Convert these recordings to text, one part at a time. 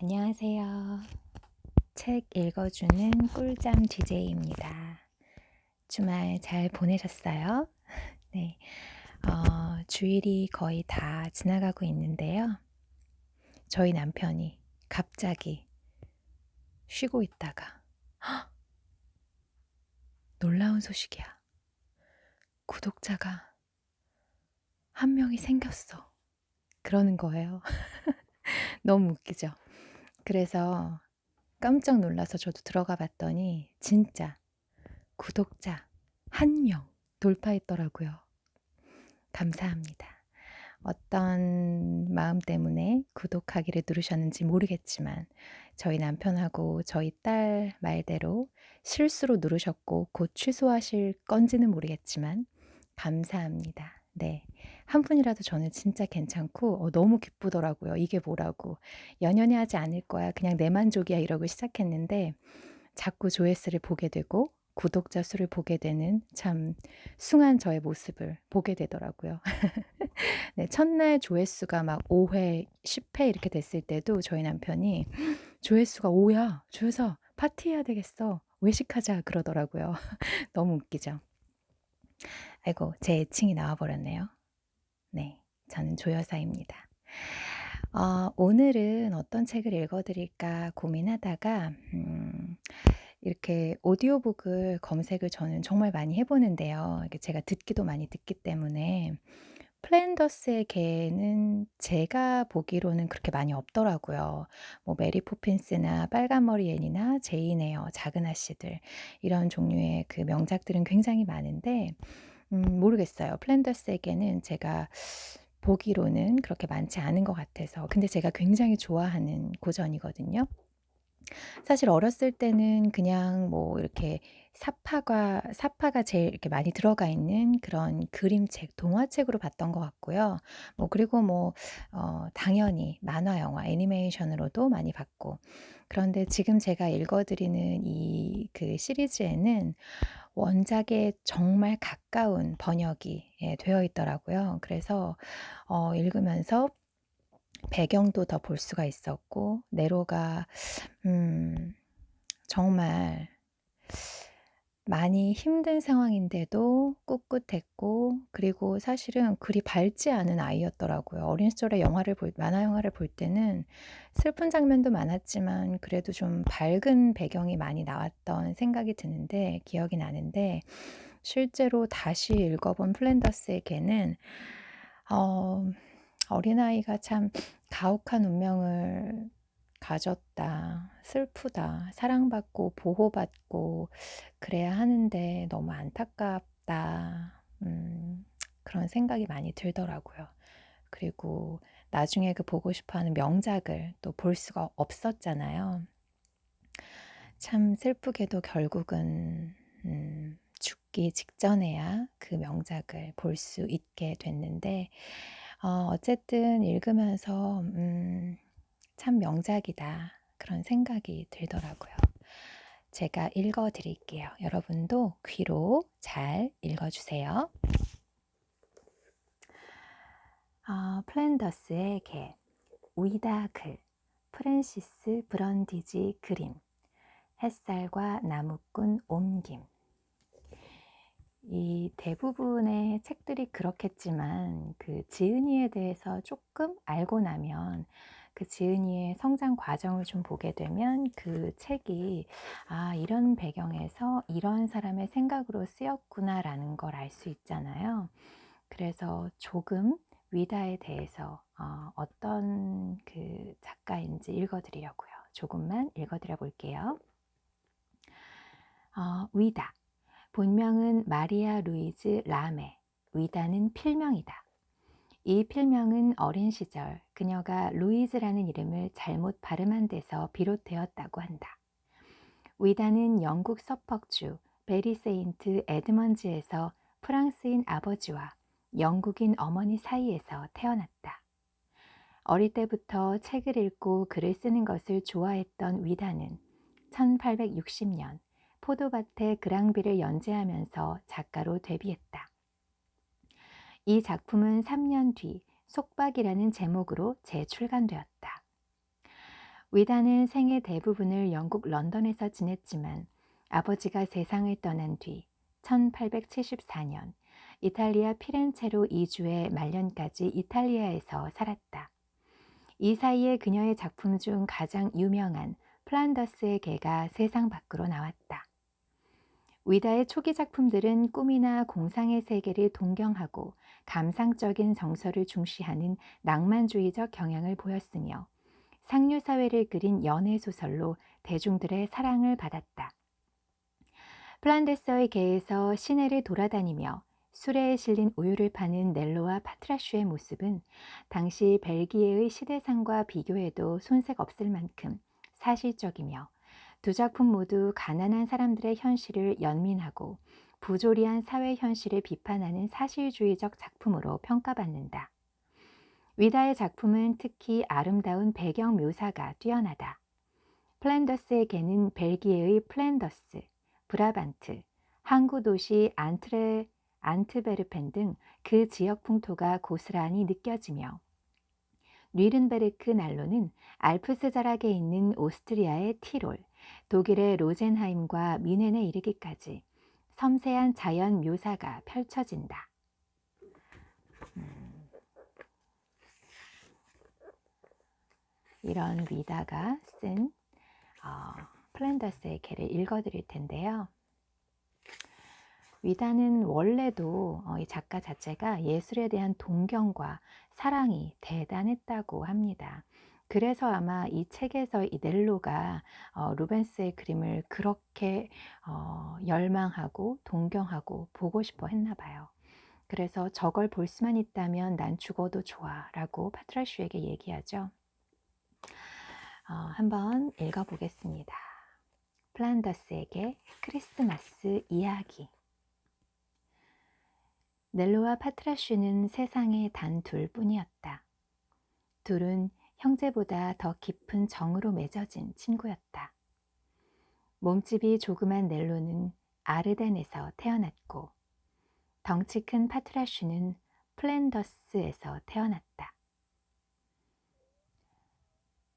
안녕하세요. 책 읽어주는 꿀잠 DJ입니다. 주말 잘 보내셨어요? 네. 주일이 거의 다 지나가고 있는데요. 저희 남편이 갑자기 쉬고 있다가 놀라운 소식이야. 구독자가 한 명이 생겼어. 그러는 거예요. 너무 웃기죠? 그래서 깜짝 놀라서 저도 들어가 봤더니 진짜 구독자 한 명 돌파했더라고요. 감사합니다. 어떤 마음 때문에 구독하기를 누르셨는지 모르겠지만 저희 남편하고 저희 딸 말대로 실수로 누르셨고 곧 취소하실 건지는 모르겠지만 감사합니다. 네. 한 분이라도 저는 진짜 괜찮고 너무 기쁘더라고요. 이게 뭐라고. 연연해 하지 않을 거야. 그냥 내 만족이야. 이러고 시작했는데 자꾸 조회수를 보게 되고 구독자 수를 보게 되는 참 숭한 저의 모습을 보게 되더라고요. 네, 첫날 조회수가 막 5회, 10회 이렇게 됐을 때도 저희 남편이 조회수가 5야. 조여서 파티해야 되겠어. 외식하자 그러더라고요. 너무 웃기죠. 아이고, 제 애칭이 나와버렸네요. 네, 저는 조여사입니다. 오늘은 어떤 책을 읽어드릴까 고민하다가 이렇게 오디오북을 검색을 저는 정말 많이 해보는데요. 이게 제가 듣기도 많이 듣기 때문에 플랜더스의 개는 제가 보기로는 그렇게 많이 없더라고요. 뭐 메리 포핀스나 빨간머리 앤이나 제인 에어, 작은 아씨들 이런 종류의 그 명작들은 굉장히 많은데 모르겠어요. 플랜더스의 개는 제가 보기로는 그렇게 많지 않은 것 같아서. 근데 제가 굉장히 좋아하는 고전이거든요. 사실 어렸을 때는 그냥 뭐 이렇게 사파가 제일 이렇게 많이 들어가 있는 그런 그림책, 동화책으로 봤던 것 같고요. 뭐 그리고 뭐 당연히 만화 영화, 애니메이션으로도 많이 봤고. 그런데 지금 제가 읽어 드리는 이 그 시리즈에는 원작에 정말 가까운 번역이 되어 있더라고요. 그래서 읽으면서 배경도 더 볼 수가 있었고 네로가 음 정말 많이 힘든 상황인데도 꿋꿋했고 그리고 사실은 그리 밝지 않은 아이였더라고요. 어린 시절에 만화 영화를 볼 때는 슬픈 장면도 많았지만 그래도 좀 밝은 배경이 많이 나왔던 생각이 드는데 기억이 나는데 실제로 다시 읽어본 플랜더스의 개는 어 어린아이가 참 가혹한 운명을 가졌다. 슬프다. 사랑받고 보호받고 그래야 하는데 너무 안타깝다. 그런 생각이 많이 들더라고요. 그리고 나중에 그 보고 싶어 하는 명작을 또 볼 수가 없었잖아요. 참 슬프게도 결국은 죽기 직전에야 그 명작을 볼 수 있게 됐는데 어쨌든 읽으면서 참 명작이다. 그런 생각이 들더라고요. 제가 읽어 드릴게요. 여러분도 귀로 잘 읽어 주세요. 플랜더스의 개, 위다 글, 프랜시스 브런디지 그림, 햇살과 나무꾼 옮김. 이 대부분의 책들이 그렇겠지만 그 지은이에 대해서 조금 알고 나면 그 지은이의 성장 과정을 좀 보게 되면 그 책이 이런 배경에서 이런 사람의 생각으로 쓰였구나라는 걸 알 수 있잖아요. 그래서 조금 위다에 대해서 어떤 그 작가인지 읽어드리려고요. 조금만 읽어드려 볼게요. 위다. 본명은 마리아 루이즈 라메, 위다는 필명이다. 이 필명은 어린 시절 그녀가 루이즈라는 이름을 잘못 발음한 데서 비롯되었다고 한다. 위다는 영국 서퍽주 베리 세인트 에드먼즈에서 프랑스인 아버지와 영국인 어머니 사이에서 태어났다. 어릴 때부터 책을 읽고 글을 쓰는 것을 좋아했던 위다는 1860년 포도밭의 그랑비를 연재하면서 작가로 데뷔했다. 이 작품은 3년 뒤 속박이라는 제목으로 재출간되었다. 위다는 생애 대부분을 영국 런던에서 지냈지만 아버지가 세상을 떠난 뒤 1874년 이탈리아 피렌체로 이주해 말년까지 이탈리아에서 살았다. 이 사이에 그녀의 작품 중 가장 유명한 플란더스의 개가 세상 밖으로 나왔다. 위다의 초기 작품들은 꿈이나 공상의 세계를 동경하고 감상적인 정서를 중시하는 낭만주의적 경향을 보였으며 상류사회를 그린 연애소설로 대중들의 사랑을 받았다. 플란데스의 개에서 시내를 돌아다니며 수레에 실린 우유를 파는 넬로와 파트라슈의 모습은 당시 벨기에의 시대상과 비교해도 손색 없을 만큼 사실적이며 두 작품 모두 가난한 사람들의 현실을 연민하고 부조리한 사회 현실을 비판하는 사실주의적 작품으로 평가받는다. 위다의 작품은 특히 아름다운 배경 묘사가 뛰어나다. 플란더스의 개는 벨기에의 플란더스, 브라반트, 항구 도시 안트베르펜 등 그 지역 풍토가 고스란히 느껴지며 뉘른베르크 난로는 알프스 자락에 있는 오스트리아의 티롤, 독일의 로젠하임과 뮌헨에 이르기까지 섬세한 자연 묘사가 펼쳐진다. 이런 위다가 쓴 플란더스의 개를 읽어드릴 텐데요. 위다는 원래도 이 작가 자체가 예술에 대한 동경과 사랑이 대단했다고 합니다. 그래서 아마 이 책에서 이 넬로가 루벤스의 그림을 그렇게 열망하고 동경하고 보고 싶어 했나 봐요. 그래서 저걸 볼 수만 있다면 난 죽어도 좋아 라고 파트라슈에게 얘기하죠. 한번 읽어보겠습니다. 플란더스에게 크리스마스 이야기. 넬로와 파트라슈는 세상에 단 둘뿐이었다. 둘은 형제보다 더 깊은 정으로 맺어진 친구였다. 몸집이 조그만 넬로는 아르덴에서 태어났고 덩치 큰 파트라슈는 플랜더스에서 태어났다.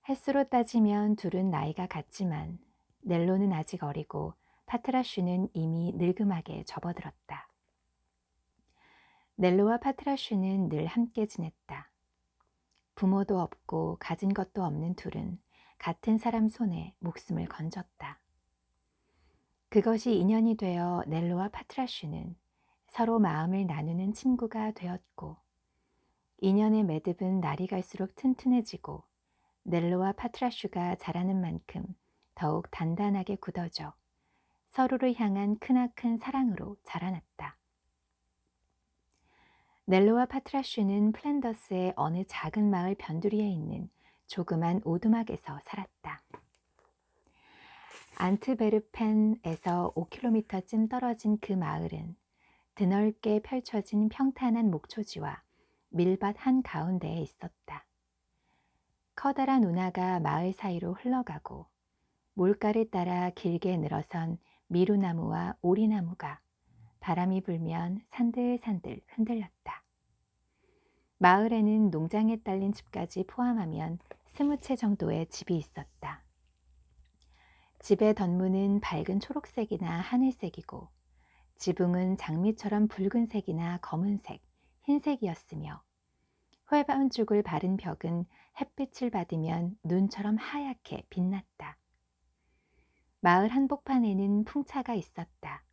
횟수로 따지면 둘은 나이가 같지만 넬로는 아직 어리고 파트라슈는 이미 늙음하게 접어들었다. 넬로와 파트라슈는 늘 함께 지냈다. 부모도 없고 가진 것도 없는 둘은 같은 사람 손에 목숨을 건졌다. 그것이 인연이 되어 넬로와 파트라슈는 서로 마음을 나누는 친구가 되었고 인연의 매듭은 날이 갈수록 튼튼해지고 넬로와 파트라슈가 자라는 만큼 더욱 단단하게 굳어져 서로를 향한 크나큰 사랑으로 자라났다. 넬로와 파트라슈는 플랜더스의 어느 작은 마을 변두리에 있는 조그만 오두막에서 살았다. 안트베르펜에서 5km쯤 떨어진 그 마을은 드넓게 펼쳐진 평탄한 목초지와 밀밭 한가운데에 있었다. 커다란 운하가 마을 사이로 흘러가고 물가를 따라 길게 늘어선 미루나무와 오리나무가 바람이 불면 산들산들 흔들렸다. 마을에는 농장에 딸린 집까지 포함하면 20채 정도의 집이 있었다. 집의 덧문은 밝은 초록색이나 하늘색이고 지붕은 장미처럼 붉은색이나 검은색, 흰색이었으며灰반죽을 바른 벽은 햇빛을 받으면 눈처럼 하얗게 빛났다. 마을 한복판에는 풍차가 있었다.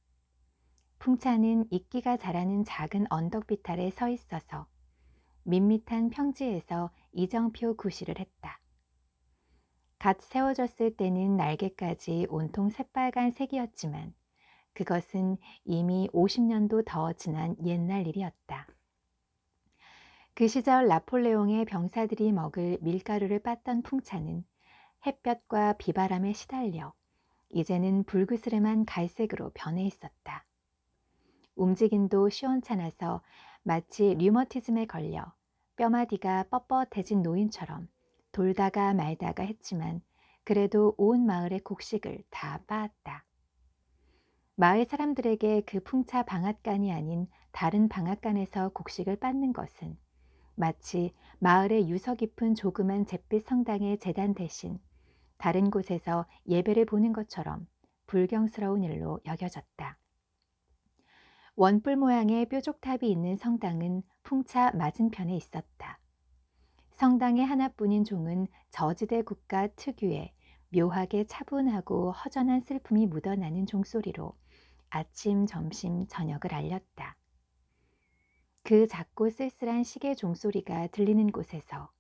풍차는 이끼가 자라는 작은 언덕 비탈에 서 있어서 밋밋한 평지에서 이정표 구실을 했다. 갓 세워졌을 때는 날개까지 온통 새빨간 색이었지만 그것은 이미 50년도 더 지난 옛날 일이었다. 그 시절 나폴레옹의 병사들이 먹을 밀가루를 빻던 풍차는 햇볕과 비바람에 시달려 이제는 불그스름한 갈색으로 변해 있었다. 움직임도 시원찮아서 마치 류머티즘에 걸려 뼈마디가 뻣뻣해진 노인처럼 돌다가 말다가 했지만 그래도 온 마을의 곡식을 다 빻았다. 마을 사람들에게 그 풍차 방앗간이 아닌 다른 방앗간에서 곡식을 빻는 것은 마치 마을의 유서 깊은 조그만 잿빛 성당의 제단 대신 다른 곳에서 예배를 보는 것처럼 불경스러운 일로 여겨졌다. 원뿔 모양의 뾰족탑이 있는 성당은 풍차 맞은편에 있었다. 성당의 하나뿐인 종은 저지대 국가 특유의 묘하게 차분하고 허전한 슬픔이 묻어나는 종소리로 아침, 점심, 저녁을 알렸다. 그 작고 쓸쓸한 시계 종소리가 들리는 곳에서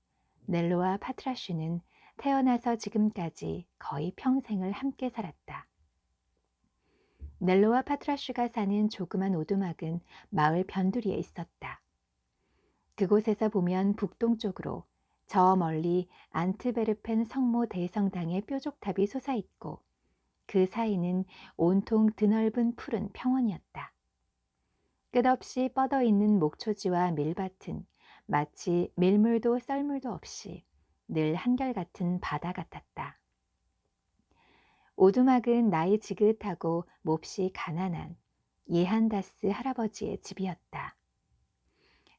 넬로와 파트라슈는 태어나서 지금까지 거의 평생을 함께 살았다. 넬로와 파트라슈가 사는 조그만 오두막은 마을 변두리에 있었다. 그곳에서 보면 북동쪽으로 저 멀리 안트베르펜 성모 대성당의 뾰족탑이 솟아있고 그 사이는 온통 드넓은 푸른 평원이었다. 끝없이 뻗어있는 목초지와 밀밭은 마치 밀물도 썰물도 없이 늘 한결같은 바다 같았다. 오두막은 나이 지긋하고 몹시 가난한 예한다스 할아버지의 집이었다.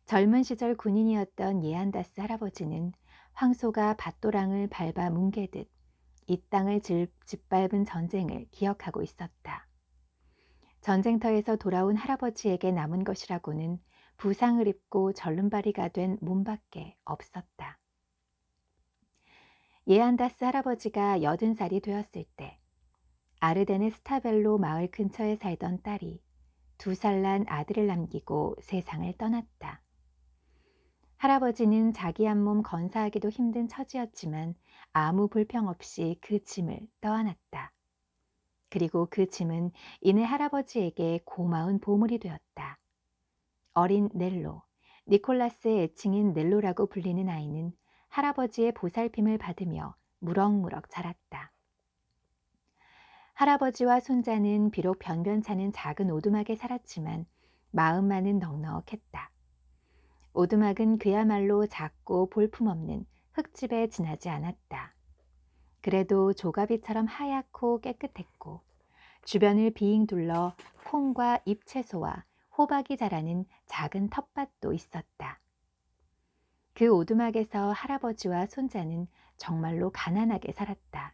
젊은 시절 군인이었던 예한다스 할아버지는 황소가 밭도랑을 밟아 뭉개듯 이 땅을 짓밟은 전쟁을 기억하고 있었다. 전쟁터에서 돌아온 할아버지에게 남은 것이라고는 부상을 입고 절름발이가 된 몸밖에 없었다. 예안다스 할아버지가 80살이 되었을 때 아르데네 스타벨로 마을 근처에 살던 딸이 2살 난 아들을 남기고 세상을 떠났다. 할아버지는 자기 한 몸 건사하기도 힘든 처지였지만 아무 불평 없이 그 짐을 떠안았다. 그리고 그 짐은 이내 할아버지에게 고마운 보물이 되었다. 어린 넬로, 니콜라스의 애칭인 넬로라고 불리는 아이는 할아버지의 보살핌을 받으며 무럭무럭 자랐다. 할아버지와 손자는 비록 변변찮은 작은 오두막에 살았지만 마음만은 넉넉했다. 오두막은 그야말로 작고 볼품없는 흙집에 지나지 않았다. 그래도 조가비처럼 하얗고 깨끗했고 주변을 빙 둘러 콩과 잎채소와 호박이 자라는 작은 텃밭도 있었다. 그 오두막에서 할아버지와 손자는 정말로 가난하게 살았다.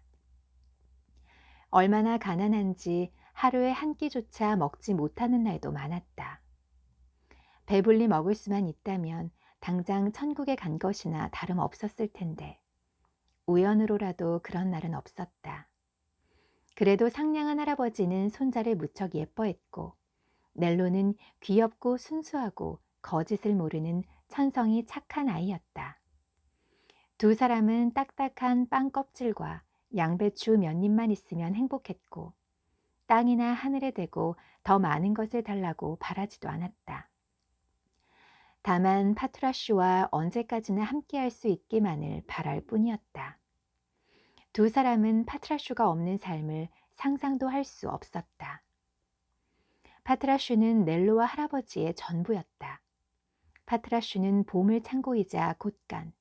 얼마나 가난한지 하루에 한 끼조차 먹지 못하는 날도 많았다. 배불리 먹을 수만 있다면 당장 천국에 간 것이나 다름없었을 텐데 우연으로라도 그런 날은 없었다. 그래도 상냥한 할아버지는 손자를 무척 예뻐했고 넬로는 귀엽고 순수하고 거짓을 모르는 천성이 착한 아이였다. 2사람은 딱딱한 빵 껍질과 양배추 몇 입만 있으면 행복했고 땅이나 하늘에 대고 더 많은 것을 달라고 바라지도 않았다. 다만 파트라슈와 언제까지나 함께할 수 있기만을 바랄 뿐이었다. 2사람은 파트라슈가 없는 삶을 상상도 할 수 없었다. 파트라슈는 넬로와 할아버지의 전부였다. 파트라슈는 보물 창고이자 곳간,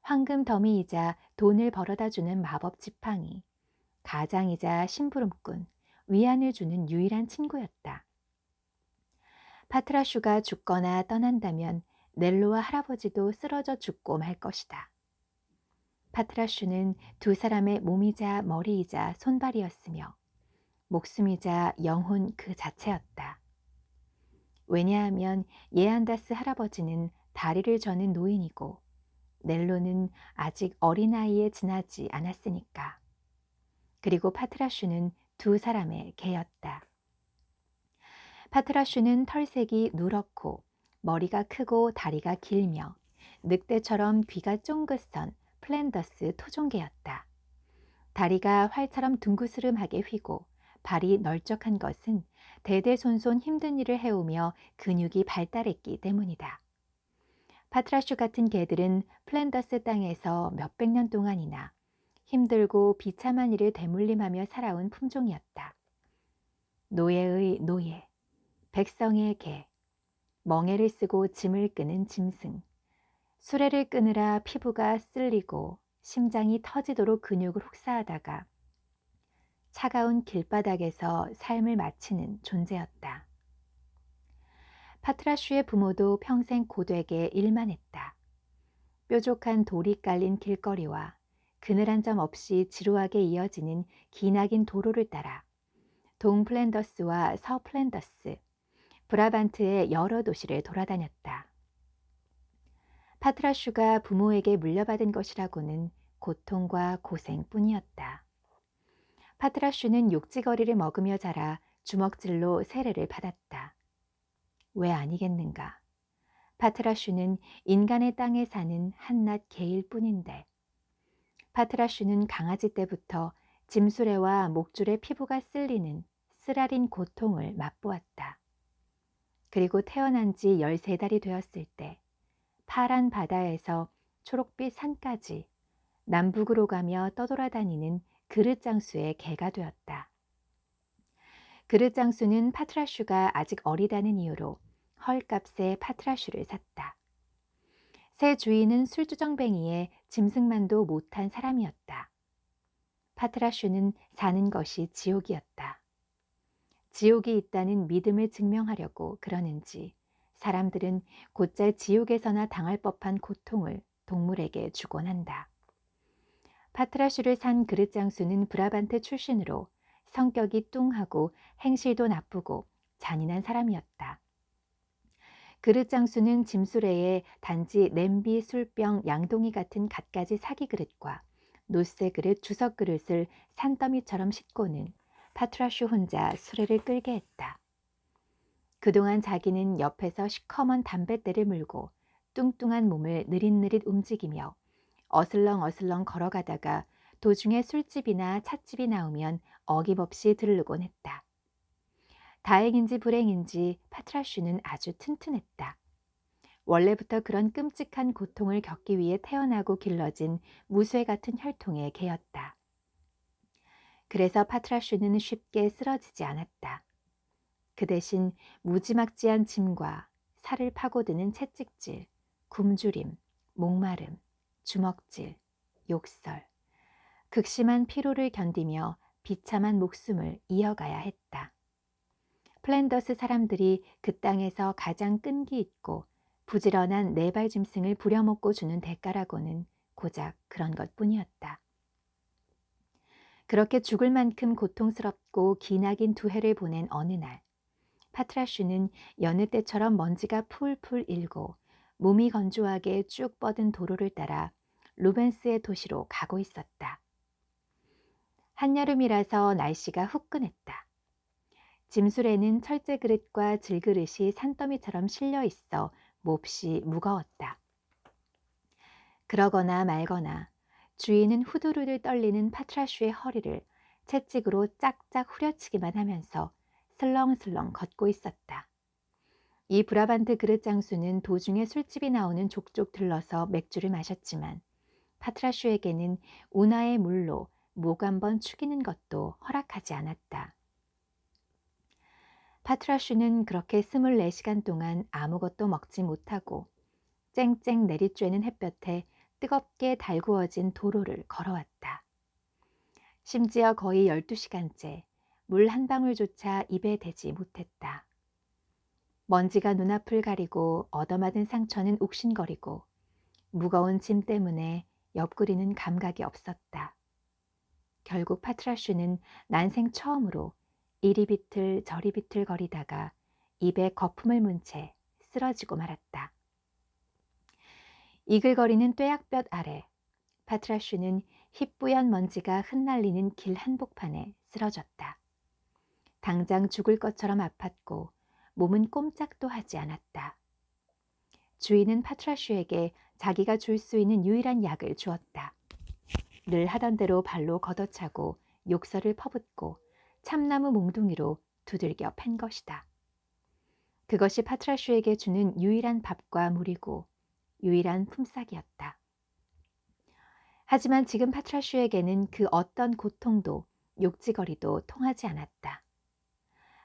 황금 더미이자 돈을 벌어다주는 마법 지팡이, 가장이자 심부름꾼, 위안을 주는 유일한 친구였다. 파트라슈가 죽거나 떠난다면 넬로와 할아버지도 쓰러져 죽고 말 것이다. 파트라슈는 2사람의 몸이자 머리이자 손발이었으며 목숨이자 영혼 그 자체였다. 왜냐하면 예안다스 할아버지는 다리를 저는 노인이고 넬로는 아직 어린아이에 지나지 않았으니까. 그리고 파트라슈는 2사람의 개였다. 파트라슈는 털색이 누렇고 머리가 크고 다리가 길며 늑대처럼 귀가 쫑긋선 플랜더스 토종개였다. 다리가 활처럼 둥그스름하게 휘고 발이 널쩍한 것은 대대손손 힘든 일을 해오며 근육이 발달했기 때문이다. 파트라슈 같은 개들은 플랜더스 땅에서 몇백 년 동안이나 힘들고 비참한 일을 대물림하며 살아온 품종이었다. 노예의 노예, 백성의 개, 멍에를 쓰고 짐을 끄는 짐승, 수레를 끄느라 피부가 쓸리고 심장이 터지도록 근육을 혹사하다가 차가운 길바닥에서 삶을 마치는 존재였다. 파트라슈의 부모도 평생 고되게 일만 했다. 뾰족한 돌이 깔린 길거리와 그늘 한 점 없이 지루하게 이어지는 기나긴 도로를 따라 동플랜더스와 서플랜더스, 브라반트의 여러 도시를 돌아다녔다. 파트라슈가 부모에게 물려받은 것이라고는 고통과 고생뿐이었다. 파트라슈는 욕지거리를 먹으며 자라 주먹질로 세례를 받았다. 왜 아니겠는가? 파트라슈는 인간의 땅에 사는 한낱 개일 뿐인데, 파트라슈는 강아지 때부터 짐수레와 목줄의 피부가 쓸리는 쓰라린 고통을 맛보았다. 그리고 태어난 지 13달이 되었을 때 파란 바다에서 초록빛 산까지 남북으로 가며 떠돌아다니는 그릇장수의 개가 되었다. 그릇장수는 파트라슈가 아직 어리다는 이유로 헐값에 파트라슈를 샀다. 새 주인은 술주정뱅이에 짐승만도 못한 사람이었다. 파트라슈는 사는 것이 지옥이었다. 지옥이 있다는 믿음을 증명하려고 그러는지 사람들은 곧잘 지옥에서나 당할 법한 고통을 동물에게 주곤 한다. 파트라슈를 산 그릇장수는 브라반트 출신으로 성격이 뚱하고 행실도 나쁘고 잔인한 사람이었다. 그릇장수는 짐수레에 단지 냄비, 술병, 양동이 같은 갖가지 사기 그릇과 노쇠 그릇, 주석 그릇을 산더미처럼 싣고는 파트라슈 혼자 수레를 끌게 했다. 그동안 자기는 옆에서 시커먼 담뱃대를 물고 뚱뚱한 몸을 느릿느릿 움직이며 어슬렁어슬렁 걸어가다가 도중에 술집이나 찻집이 나오면 어김없이 들르곤 했다. 다행인지 불행인지 파트라슈는 아주 튼튼했다. 원래부터 그런 끔찍한 고통을 겪기 위해 태어나고 길러진 무쇠 같은 혈통의 개였다. 그래서 파트라슈는 쉽게 쓰러지지 않았다. 그 대신 무지막지한 짐과 살을 파고드는 채찍질, 굶주림, 목마름, 주먹질, 욕설, 극심한 피로를 견디며 비참한 목숨을 이어가야 했다. 플랜더스 사람들이 그 땅에서 가장 끈기 있고 부지런한 네발 짐승을 부려먹고 주는 대가라고는 고작 그런 것뿐이었다. 그렇게 죽을 만큼 고통스럽고 기나긴 두 해를 보낸 어느 날, 파트라슈는 여느 때처럼 먼지가 풀풀 일고 몸이 건조하게 쭉 뻗은 도로를 따라 루벤스의 도시로 가고 있었다. 한여름이라서 날씨가 후끈했다. 짐술에는 철제 그릇과 질그릇이 산더미처럼 실려 있어 몹시 무거웠다. 그러거나 말거나 주인은 후두루들 떨리는 파트라슈의 허리를 채찍으로 짝짝 후려치기만 하면서 슬렁슬렁 걷고 있었다. 이 브라반트 그릇 장수는 도중에 술집이 나오는 족족 들러서 맥주를 마셨지만 파트라슈에게는 운하의 물로 목 한번 축이는 것도 허락하지 않았다. 파트라슈는 그렇게 24시간 동안 아무것도 먹지 못하고 쨍쨍 내리쬐는 햇볕에 뜨겁게 달구어진 도로를 걸어왔다. 심지어 거의 12시간째 물 한 방울조차 입에 대지 못했다. 먼지가 눈앞을 가리고 얻어맞은 상처는 욱신거리고 무거운 짐 때문에 옆구리는 감각이 없었다. 결국 파트라슈는 난생 처음으로 이리 비틀 저리 비틀 거리다가 입에 거품을 문 채 쓰러지고 말았다. 이글거리는 뙤약볕 아래 파트라슈는 희뿌연 먼지가 흩날리는 길 한복판에 쓰러졌다. 당장 죽을 것처럼 아팠고 몸은 꼼짝도 하지 않았다. 주인은 파트라슈에게 자기가 줄 수 있는 유일한 약을 주었다. 늘 하던 대로 발로 걷어차고 욕설을 퍼붓고 참나무 몽둥이로 두들겨 팬 것이다. 그것이 파트라슈에게 주는 유일한 밥과 물이고 유일한 품삯이었다. 하지만 지금 파트라슈에게는 그 어떤 고통도 욕지거리도 통하지 않았다.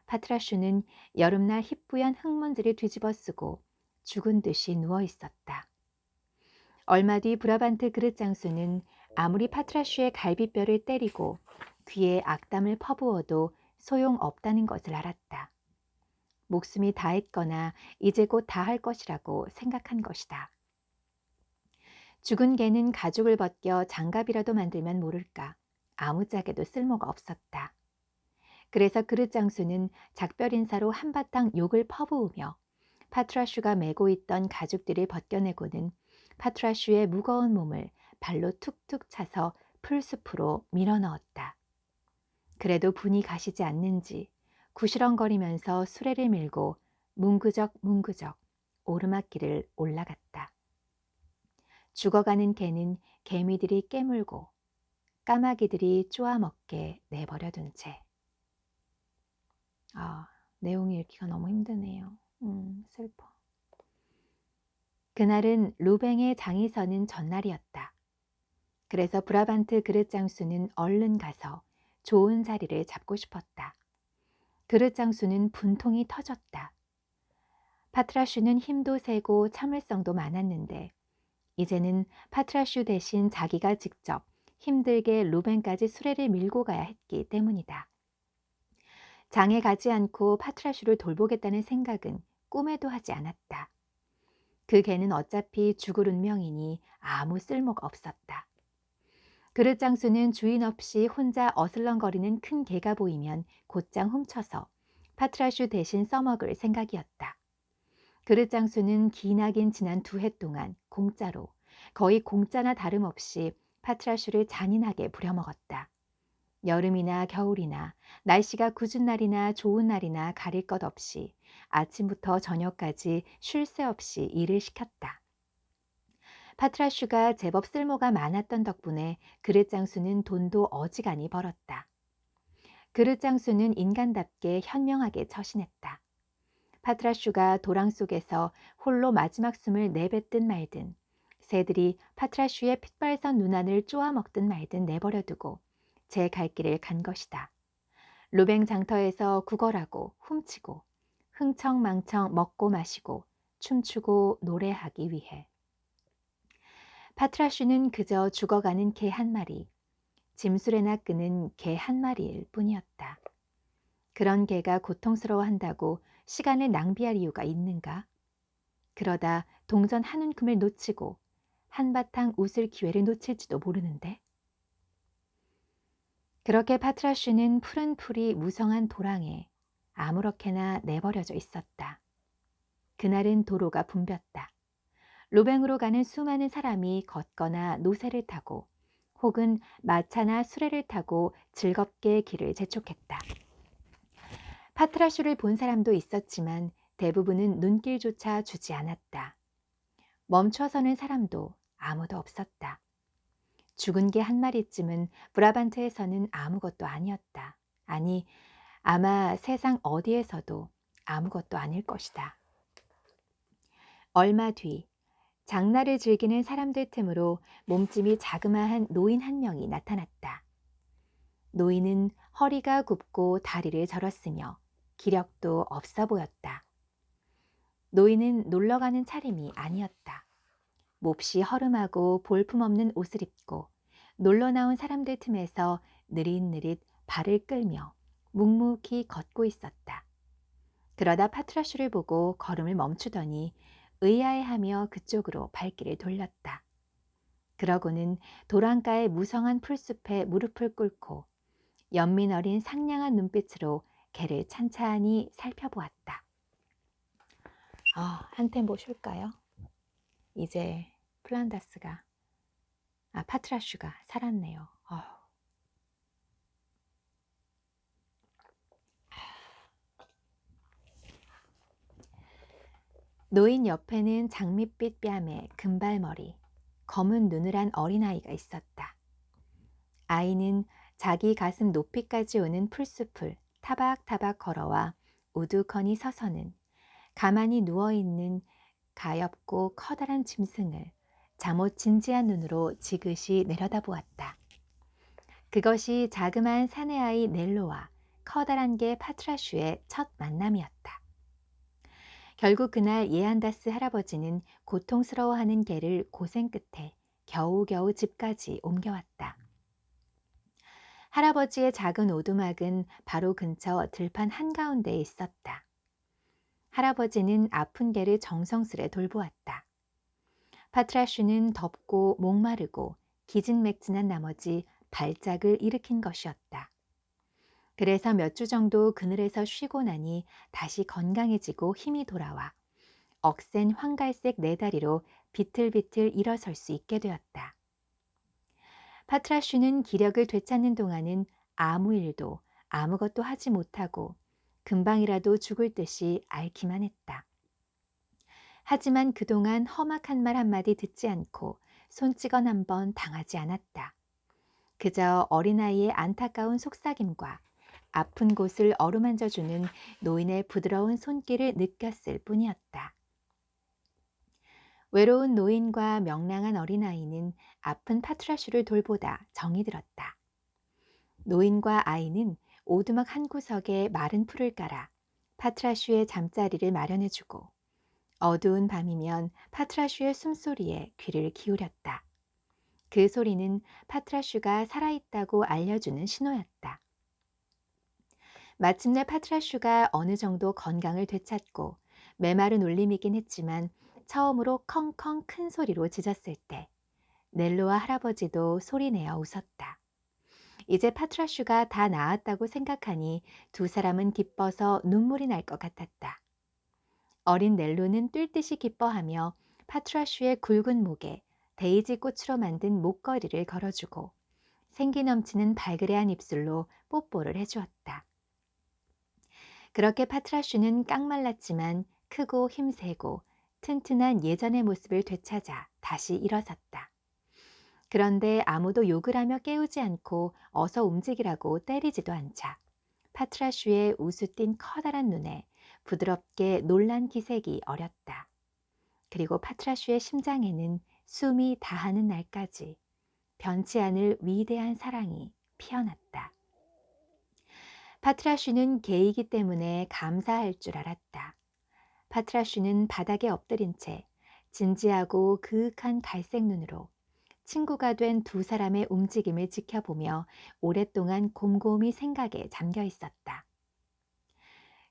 파트라슈는 여름날 희뿌연 흙먼지를 뒤집어 쓰고 죽은 듯이 누워 있었다. 얼마 뒤 브라반트 그릇 장수는 아무리 파트라슈의 갈비뼈를 때리고 귀에 악담을 퍼부어도 소용없다는 것을 알았다. 목숨이 다했거나 이제 곧 다할 것이라고 생각한 것이다. 죽은 개는 가죽을 벗겨 장갑이라도 만들면 모를까. 아무짝에도 쓸모가 없었다. 그래서 그릇 장수는 작별 인사로 한바탕 욕을 퍼부으며 파트라슈가 메고 있던 가죽들을 벗겨내고는 파트라슈의 무거운 몸을 발로 툭툭 차서 풀숲으로 밀어넣었다. 그래도 분이 가시지 않는지 구시렁거리면서 수레를 밀고 뭉그적 오르막길을 올라갔다. 죽어가는 개는 개미들이 깨물고 까마귀들이 쪼아먹게 내버려둔 채. 내용이 읽기가 너무 힘드네요. 슬퍼. 그날은 루뱅의 장이 서는 전날이었다. 그래서 브라반트 그릇 장수는 얼른 가서 좋은 자리를 잡고 싶었다. 그릇 장수는 분통이 터졌다. 파트라슈는 힘도 세고 참을성도 많았는데 이제는 파트라슈 대신 자기가 직접 힘들게 루벤까지 수레를 밀고 가야 했기 때문이다. 장에 가지 않고 파트라슈를 돌보겠다는 생각은 꿈에도 하지 않았다. 그 개는 어차피 죽을 운명이니 아무 쓸모가 없었다. 그릇 장수는 주인 없이 혼자 어슬렁거리는 큰 개가 보이면 곧장 훔쳐서 파트라슈 대신 써먹을 생각이었다. 그릇 장수는 기나긴 지난 2해 동안 공짜로, 거의 공짜나 다름없이 파트라슈를 잔인하게 부려먹었다. 여름이나 겨울이나 날씨가 궂은 날이나 좋은 날이나 가릴 것 없이 아침부터 저녁까지 쉴 새 없이 일을 시켰다. 파트라슈가 제법 쓸모가 많았던 덕분에 그릇 장수는 돈도 어지간히 벌었다. 그릇 장수는 인간답게 현명하게 처신했다. 파트라슈가 도랑 속에서 홀로 마지막 숨을 내뱉든 말든, 새들이 파트라슈의 핏발선 눈안을 쪼아먹든 말든 내버려두고 제 갈 길을 간 것이다. 루뱅 장터에서 구걸하고 훔치고 흥청망청 먹고 마시고 춤추고 노래하기 위해. 파트라슈는 그저 죽어가는 개 한 마리, 짐수레나 끄는 개 한 마리일 뿐이었다. 그런 개가 고통스러워한다고 시간을 낭비할 이유가 있는가? 그러다 동전 한 움큼을 놓치고 한바탕 웃을 기회를 놓칠지도 모르는데. 그렇게 파트라슈는 푸른 풀이 무성한 도랑에 아무렇게나 내버려져 있었다. 그날은 도로가 붐볐다. 루뱅으로 가는 수많은 사람이 걷거나 노새를 타고 혹은 마차나 수레를 타고 즐겁게 길을 재촉했다. 파트라슈를 본 사람도 있었지만 대부분은 눈길조차 주지 않았다. 멈춰서는 사람도 아무도 없었다. 죽은 개 한 마리쯤은 브라반트에서는 아무것도 아니었다. 아니, 아마 세상 어디에서도 아무것도 아닐 것이다. 얼마 뒤 장날을 즐기는 사람들 틈으로 몸집이 자그마한 노인 한 명이 나타났다. 노인은 허리가 굽고 다리를 절었으며 기력도 없어 보였다. 노인은 놀러가는 차림이 아니었다. 몹시 허름하고 볼품없는 옷을 입고 놀러 나온 사람들 틈에서 느릿느릿 발을 끌며 묵묵히 걷고 있었다. 그러다 파트라슈를 보고 걸음을 멈추더니 의아해하며 그쪽으로 발길을 돌렸다. 그러고는 도랑가의 무성한 풀숲에 무릎을 꿇고 연민 어린 상냥한 눈빛으로 개를 찬찬히 살펴보았다. 한 템포 쉴까요? 이제 파트라슈가 살았네요. 노인 옆에는 장밋빛 뺨에 금발머리, 검은 눈을 한 어린아이가 있었다. 아이는 자기 가슴 높이까지 오는 풀숲을 타박타박 걸어와 우두커니 서서는 가만히 누워있는 가엾고 커다란 짐승을 잠옷 진지한 눈으로 지그시 내려다보았다. 그것이 자그마한 사내아이 넬로와 커다란 개 파트라슈의 첫 만남이었다. 결국 그날 예안다스 할아버지는 고통스러워하는 개를 고생 끝에 겨우겨우 집까지 옮겨왔다. 할아버지의 작은 오두막은 바로 근처 들판 한가운데에 있었다. 할아버지는 아픈 개를 정성스레 돌보았다. 파트라슈는 덥고 목마르고 기진맥진한 나머지 발작을 일으킨 것이었다. 그래서 몇 주 정도 그늘에서 쉬고 나니 다시 건강해지고 힘이 돌아와 억센 황갈색 네 다리로 비틀비틀 일어설 수 있게 되었다. 파트라슈는 기력을 되찾는 동안은 아무 일도 아무것도 하지 못하고 금방이라도 죽을 듯이 앓기만 했다. 하지만 그동안 험악한 말 한마디 듣지 않고 손찌건 한번 당하지 않았다. 그저 어린아이의 안타까운 속삭임과 아픈 곳을 어루만져주는 노인의 부드러운 손길을 느꼈을 뿐이었다. 외로운 노인과 명랑한 어린아이는 아픈 파트라슈를 돌보다 정이 들었다. 노인과 아이는 오두막 한 구석에 마른 풀을 깔아 파트라슈의 잠자리를 마련해주고 어두운 밤이면 파트라슈의 숨소리에 귀를 기울였다. 그 소리는 파트라슈가 살아있다고 알려주는 신호였다. 마침내 파트라슈가 어느 정도 건강을 되찾고 메마른 울림이긴 했지만 처음으로 컹컹 큰 소리로 짖었을 때 넬로와 할아버지도 소리내어 웃었다. 이제 파트라슈가 다 나았다고 생각하니 두 사람은 기뻐서 눈물이 날 것 같았다. 어린 넬로는 뛸 듯이 기뻐하며 파트라슈의 굵은 목에 데이지 꽃으로 만든 목걸이를 걸어주고 생기 넘치는 발그레한 입술로 뽀뽀를 해주었다. 그렇게 파트라슈는 깡말랐지만 크고 힘세고 튼튼한 예전의 모습을 되찾아 다시 일어섰다. 그런데 아무도 욕을 하며 깨우지 않고 어서 움직이라고 때리지도 않자 파트라슈의 우수띤 커다란 눈에 부드럽게 놀란 기색이 어렸다. 그리고 파트라슈의 심장에는 숨이 다하는 날까지 변치 않을 위대한 사랑이 피어났다. 파트라슈는 개이기 때문에 감사할 줄 알았다. 파트라슈는 바닥에 엎드린 채 진지하고 그윽한 갈색 눈으로 친구가 된 두 사람의 움직임을 지켜보며 오랫동안 곰곰이 생각에 잠겨 있었다.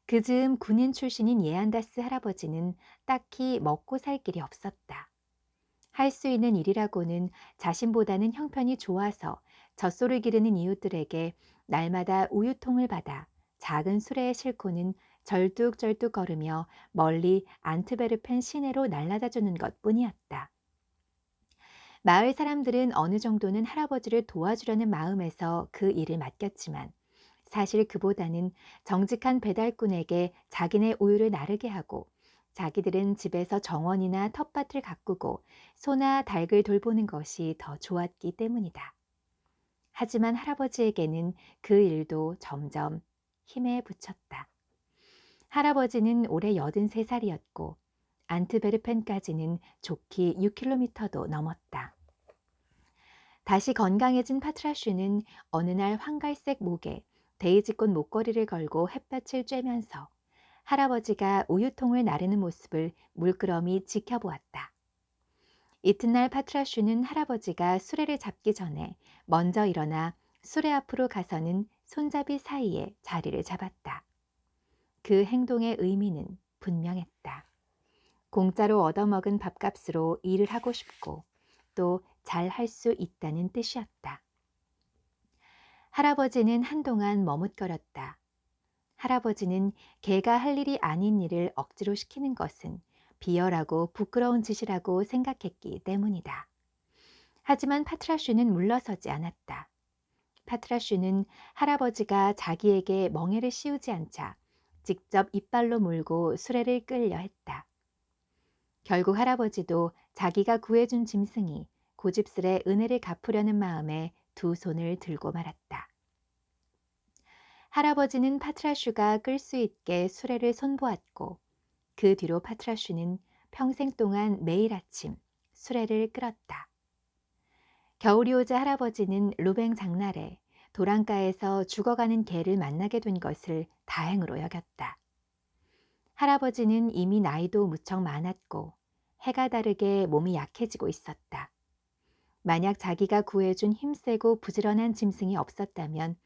그즈음 군인 출신인 예안다스 할아버지는 딱히 먹고 살 길이 없었다. 할 수 있는 일이라고는 자신보다는 형편이 좋아서 젖소를 기르는 이웃들에게 날마다 우유통을 받아 작은 수레에 싣고는 절뚝절뚝 걸으며 멀리 안트베르펜 시내로 날아다 주는 것뿐이었다. 마을 사람들은 어느 정도는 할아버지를 도와주려는 마음에서 그 일을 맡겼지만 사실 그보다는 정직한 배달꾼에게 자기네 우유를 나르게 하고 자기들은 집에서 정원이나 텃밭을 가꾸고 소나 닭을 돌보는 것이 더 좋았기 때문이다. 하지만 할아버지에게는 그 일도 점점 힘에 부쳤다. 할아버지는 올해 83살이었고 안트베르펜까지는 좋기 6km도 넘었다. 다시 건강해진 파트라슈는 어느 날 황갈색 목에 데이지꽃 목걸이를 걸고 햇볕을 쬐면서 할아버지가 우유통을 나르는 모습을 물끄러미 지켜보았다. 이튿날 파트라슈는 할아버지가 수레를 잡기 전에 먼저 일어나 수레 앞으로 가서는 손잡이 사이에 자리를 잡았다. 그 행동의 의미는 분명했다. 공짜로 얻어먹은 밥값으로 일을 하고 싶고 또 잘 할 수 있다는 뜻이었다. 할아버지는 한동안 머뭇거렸다. 할아버지는 개가 할 일이 아닌 일을 억지로 시키는 것은 비열하고 부끄러운 짓이라고 생각했기 때문이다. 하지만 파트라슈는 물러서지 않았다. 파트라슈는 할아버지가 자기에게 멍에를 씌우지 않자 직접 이빨로 물고 수레를 끌려 했다. 결국 할아버지도 자기가 구해준 짐승이 고집스레 은혜를 갚으려는 마음에 두 손을 들고 말았다. 할아버지는 파트라슈가 끌 수 있게 수레를 손보았고 그 뒤로 파트라슈는 평생 동안 매일 아침 수레를 끌었다. 겨울이 오자 할아버지는 루뱅 장날에 도랑가에서 죽어가는 개를 만나게 된 것을 다행으로 여겼다. 할아버지는 이미 나이도 무척 많았고 해가 다르게 몸이 약해지고 있었다. 만약 자기가 구해준 힘세고 부지런한 짐승이 없었다면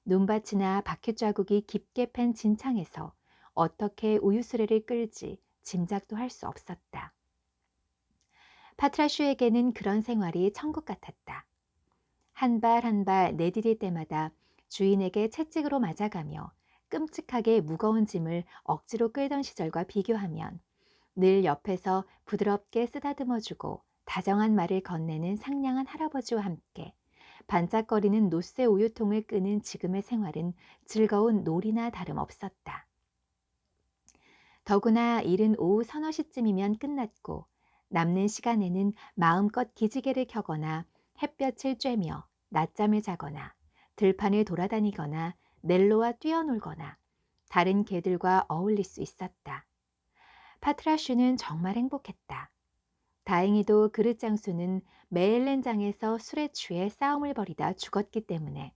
눈밭이나 바퀴자국이 깊게 팬 진창에서 어떻게 우유수레를 끌지 짐작도 할 수 없었다. 파트라슈에게는 그런 생활이 천국 같았다. 한 발 한 발 내디딜 때마다 주인에게 채찍으로 맞아가며 끔찍하게 무거운 짐을 억지로 끌던 시절과 비교하면 늘 옆에서 부드럽게 쓰다듬어주고 다정한 말을 건네는 상냥한 할아버지와 함께 반짝거리는 노쇠 우유통을 끄는 지금의 생활은 즐거운 놀이나 다름없었다. 더구나 이른 오후 서너 시쯤이면 끝났고 남는 시간에는 마음껏 기지개를 켜거나 햇볕을 쬐며 낮잠을 자거나 들판을 돌아다니거나 넬로와 뛰어놀거나 다른 개들과 어울릴 수 있었다. 파트라슈는 정말 행복했다. 다행히도 그릇 장수는 메일렌장에서 술에 취해 싸움을 벌이다 죽었기 때문에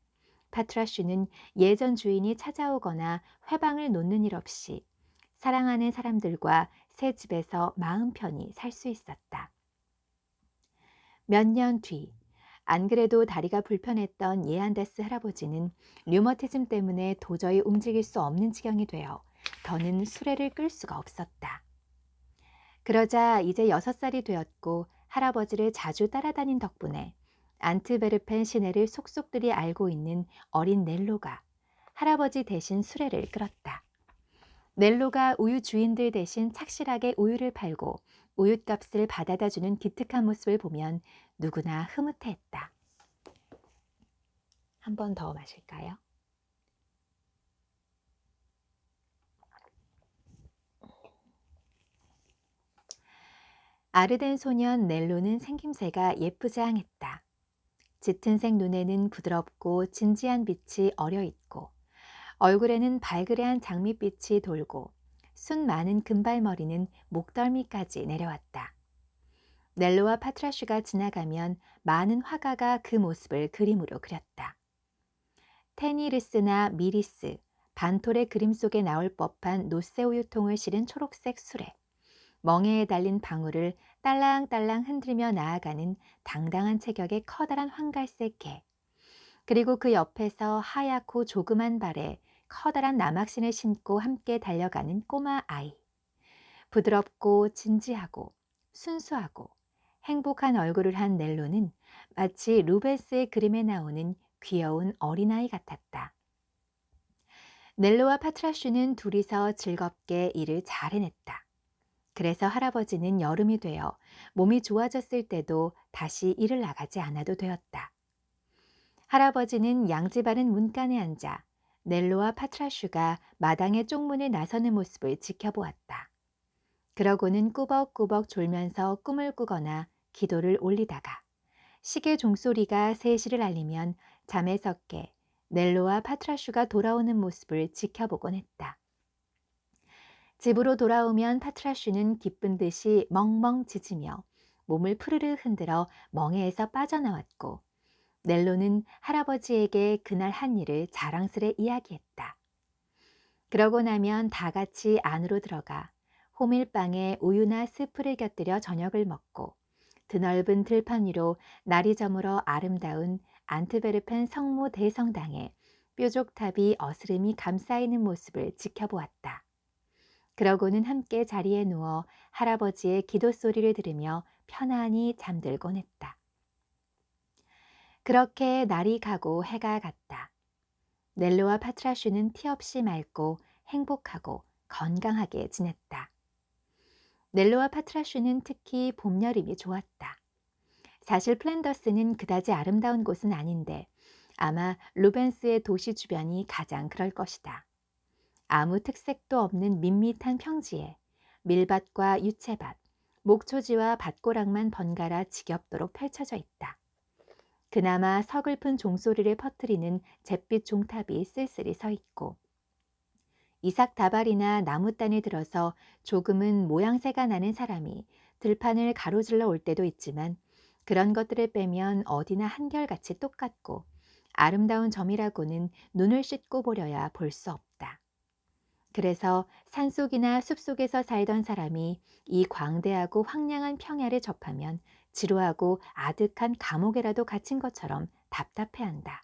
파트라슈는 예전 주인이 찾아오거나 회방을 놓는 일 없이 사랑하는 사람들과 새 집에서 마음 편히 살 수 있었다. 몇 년 뒤, 안 그래도 다리가 불편했던 예안데스 할아버지는 류머티즘 때문에 도저히 움직일 수 없는 지경이 되어 더는 수레를 끌 수가 없었다. 그러자 이제 6살이 되었고 할아버지를 자주 따라다닌 덕분에 안트베르펜 시내를 속속들이 알고 있는 어린 넬로가 할아버지 대신 수레를 끌었다. 넬로가 우유 주인들 대신 착실하게 우유를 팔고 우윳값을 받아다 주는 기특한 모습을 보면 누구나 흐뭇해했다. 한 번 더 마실까요? 아르덴 소년 넬로는 생김새가 예쁘장했다. 짙은 색 눈에는 부드럽고 진지한 빛이 어려 있고 얼굴에는 발그레한 장밋빛이 돌고 순 많은 금발머리는 목덜미까지 내려왔다. 넬로와 파트라슈가 지나가면 많은 화가가 그 모습을 그림으로 그렸다. 테니르스나 미리스, 반톨의 그림 속에 나올 법한 노쇠우유통을 실은 초록색 수레, 멍에에 달린 방울을 딸랑딸랑 흔들며 나아가는 당당한 체격의 커다란 황갈색 개, 그리고 그 옆에서 하얗고 조그만 발에 커다란 나막신을 신고 함께 달려가는 꼬마 아이. 부드럽고 진지하고 순수하고 행복한 얼굴을 한 넬로는 마치 루베스의 그림에 나오는 귀여운 어린아이 같았다. 넬로와 파트라슈는 둘이서 즐겁게 일을 잘 해냈다. 그래서 할아버지는 여름이 되어 몸이 좋아졌을 때도 다시 일을 나가지 않아도 되었다. 할아버지는 양지바른 문간에 앉아 넬로와 파트라슈가 마당의 쪽문을 나서는 모습을 지켜보았다. 그러고는 꾸벅꾸벅 졸면서 꿈을 꾸거나 기도를 올리다가 시계 종소리가 3시를 알리면 잠에서 깨 넬로와 파트라슈가 돌아오는 모습을 지켜보곤 했다. 집으로 돌아오면 파트라슈는 기쁜 듯이 멍멍 짖으며 몸을 푸르르 흔들어 멍에에서 빠져나왔고 넬로는 할아버지에게 그날 한 일을 자랑스레 이야기했다. 그러고 나면 다 같이 안으로 들어가 호밀빵에 우유나 스프를 곁들여 저녁을 먹고 드넓은 들판 위로 날이 저물어 아름다운 안트베르펜 성모 대성당에 뾰족탑이 어스름이 감싸이는 모습을 지켜보았다. 그러고는 함께 자리에 누워 할아버지의 기도 소리를 들으며 편안히 잠들곤 했다. 그렇게 날이 가고 해가 갔다. 넬로와 파트라슈는 티 없이 맑고 행복하고 건강하게 지냈다. 넬로와 파트라슈는 특히 봄, 여름이 좋았다. 사실 플랜더스는 그다지 아름다운 곳은 아닌데 아마 루벤스의 도시 주변이 가장 그럴 것이다. 아무 특색도 없는 밋밋한 평지에 밀밭과 유채밭, 목초지와 밭고랑만 번갈아 지겹도록 펼쳐져 있다. 그나마 서글픈 종소리를 퍼뜨리는 잿빛 종탑이 쓸쓸히 서 있고 이삭다발이나 나무단에 들어서 조금은 모양새가 나는 사람이 들판을 가로질러 올 때도 있지만 그런 것들을 빼면 어디나 한결같이 똑같고 아름다운 점이라고는 눈을 씻고 보려야 볼 수 없다. 그래서 산속이나 숲속에서 살던 사람이 이 광대하고 황량한 평야를 접하면 지루하고 아득한 감옥에라도 갇힌 것처럼 답답해한다.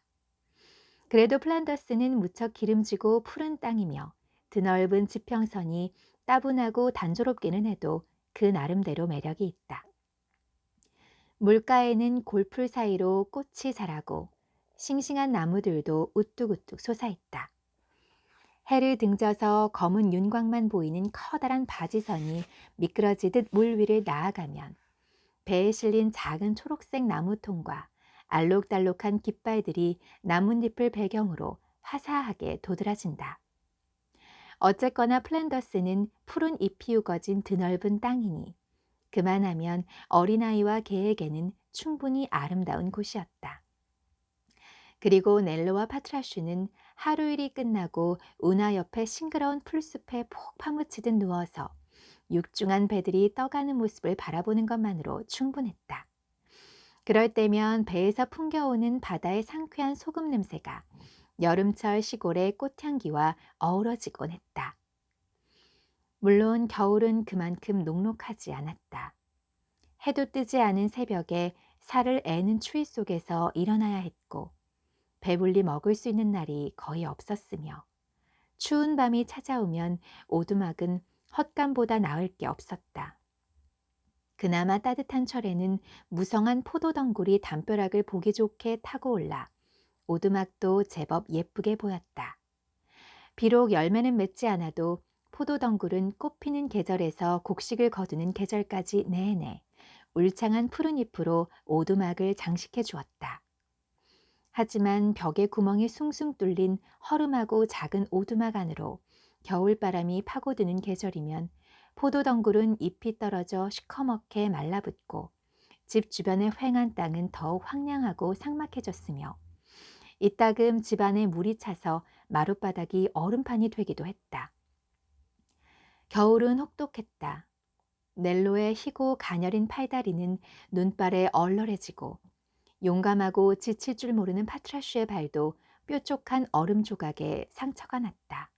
그래도 플란더스는 무척 기름지고 푸른 땅이며 드넓은 지평선이 따분하고 단조롭기는 해도 그 나름대로 매력이 있다. 물가에는 골풀 사이로 꽃이 자라고 싱싱한 나무들도 우뚝우뚝 솟아있다. 해를 등져서 검은 윤곽만 보이는 커다란 바지선이 미끄러지듯 물 위를 나아가면 배에 실린 작은 초록색 나무통과 알록달록한 깃발들이 나뭇잎을 배경으로 화사하게 도드라진다. 어쨌거나 플랜더스는 푸른 잎이 우거진 드넓은 땅이니 그만하면 어린아이와 개에게는 충분히 아름다운 곳이었다. 그리고 넬로와 파트라슈는 하루 일이 끝나고 운하 옆에 싱그러운 풀숲에 푹 파묻히듯 누워서 육중한 배들이 떠가는 모습을 바라보는 것만으로 충분했다. 그럴 때면 배에서 풍겨오는 바다의 상쾌한 소금 냄새가 여름철 시골의 꽃향기와 어우러지곤 했다. 물론 겨울은 그만큼 녹록하지 않았다. 해도 뜨지 않은 새벽에 살을 애는 추위 속에서 일어나야 했고 배불리 먹을 수 있는 날이 거의 없었으며 추운 밤이 찾아오면 오두막은 헛감보다 나을 게 없었다. 그나마 따뜻한 철에는 무성한 포도덩굴이 담벼락을 보기 좋게 타고 올라 오두막도 제법 예쁘게 보였다. 비록 열매는 맺지 않아도 포도덩굴은 꽃피는 계절에서 곡식을 거두는 계절까지 내내 울창한 푸른 잎으로 오두막을 장식해 주었다. 하지만 벽에 구멍이 숭숭 뚫린 허름하고 작은 오두막 안으로 겨울바람이 파고드는 계절이면 포도덩굴은 잎이 떨어져 시커멓게 말라붙고 집 주변의 휑한 땅은 더욱 황량하고 삭막해졌으며 이따금 집안에 물이 차서 마룻바닥이 얼음판이 되기도 했다. 겨울은 혹독했다. 넬로의 희고 가녀린 팔다리는 눈발에 얼얼해지고 용감하고 지칠 줄 모르는 파트라슈의 발도 뾰족한 얼음 조각에 상처가 났다.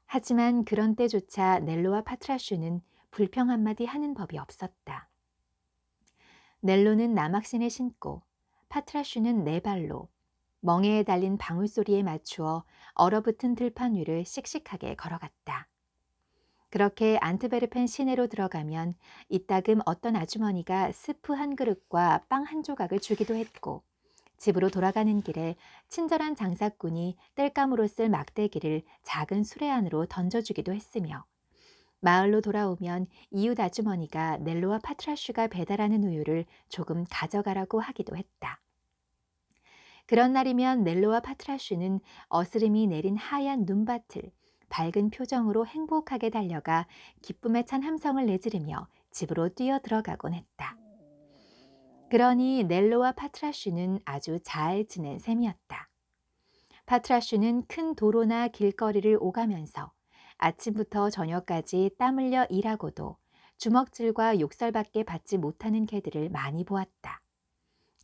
하지만 그런 때조차 넬로와 파트라슈는 불평 한마디 하는 법이 없었다. 넬로는 나막신을 신고 파트라슈는 네 발로 멍에에 달린 방울소리에 맞추어 얼어붙은 들판 위를 씩씩하게 걸어갔다. 그렇게 안트베르펜 시내로 들어가면 이따금 어떤 아주머니가 스프 한 그릇과 빵 한 조각을 주기도 했고 집으로 돌아가는 길에 친절한 장사꾼이 땔감으로 쓸 막대기를 작은 수레 안으로 던져주기도 했으며 마을로 돌아오면 이웃 아주머니가 넬로와 파트라슈가 배달하는 우유를 조금 가져가라고 하기도 했다. 그런 날이면 넬로와 파트라슈는 어스름이 내린 하얀 눈밭을 밝은 표정으로 행복하게 달려가 기쁨에 찬 함성을 내지르며 집으로 뛰어 들어가곤 했다. 그러니 넬로와 파트라슈는 아주 잘 지낸 셈이었다. 파트라슈는 큰 도로나 길거리를 오가면서 아침부터 저녁까지 땀 흘려 일하고도 주먹질과 욕설밖에 받지 못하는 개들을 많이 보았다.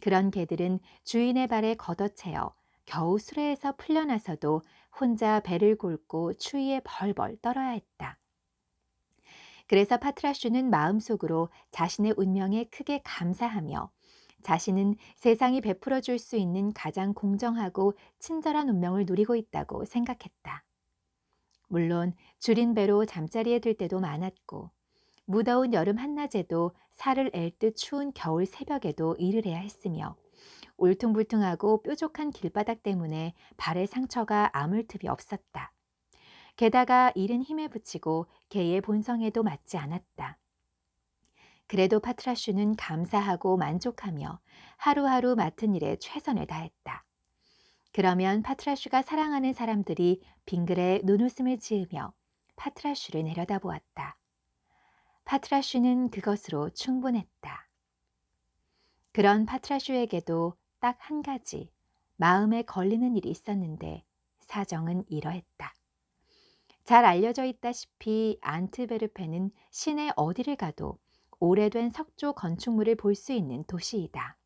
그런 개들은 주인의 발에 걷어채어 겨우 수레에서 풀려나서도 혼자 배를 곪고 추위에 벌벌 떨어야 했다. 그래서 파트라슈는 마음속으로 자신의 운명에 크게 감사하며 자신은 세상이 베풀어 줄 수 있는 가장 공정하고 친절한 운명을 누리고 있다고 생각했다. 물론 줄인 배로 잠자리에 들 때도 많았고 무더운 여름 한낮에도 살을 앨 듯 추운 겨울 새벽에도 일을 해야 했으며 울퉁불퉁하고 뾰족한 길바닥 때문에 발에 상처가 아물 틈이 없었다. 게다가 일은 힘에 부치고 개의 본성에도 맞지 않았다. 그래도 파트라슈는 감사하고 만족하며 하루하루 맡은 일에 최선을 다했다. 그러면 파트라슈가 사랑하는 사람들이 빙그레 눈웃음을 지으며 파트라슈를 내려다보았다. 파트라슈는 그것으로 충분했다. 그런 파트라슈에게도 딱 한 가지 마음에 걸리는 일이 있었는데 사정은 이러했다. 잘 알려져 있다시피 안트베르펜은 시내 어디를 가도 오래된 석조 건축물을 볼 수 있는 도시이다.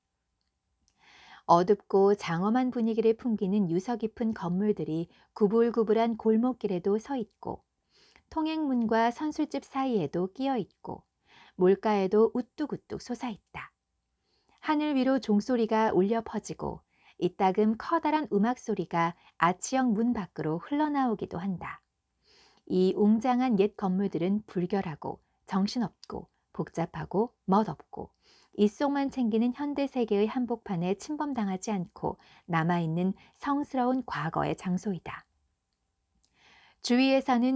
어둡고 장엄한 분위기를 풍기는 유서 깊은 건물들이 구불구불한 골목길에도 서 있고 통행문과 선술집 사이에도 끼어 있고 물가에도 우뚝우뚝 솟아 있다. 하늘 위로 종소리가 울려 퍼지고 이따금 커다란 음악 소리가 아치형 문 밖으로 흘러나오기도 한다. 이 웅장한 옛 건물들은 불결하고 정신없고 복잡하고 멋없고 입속만 챙기는 현대 세계의 한복판에 침범당하지 않고 남아있는 성스러운 과거의 장소이다. 주위에서는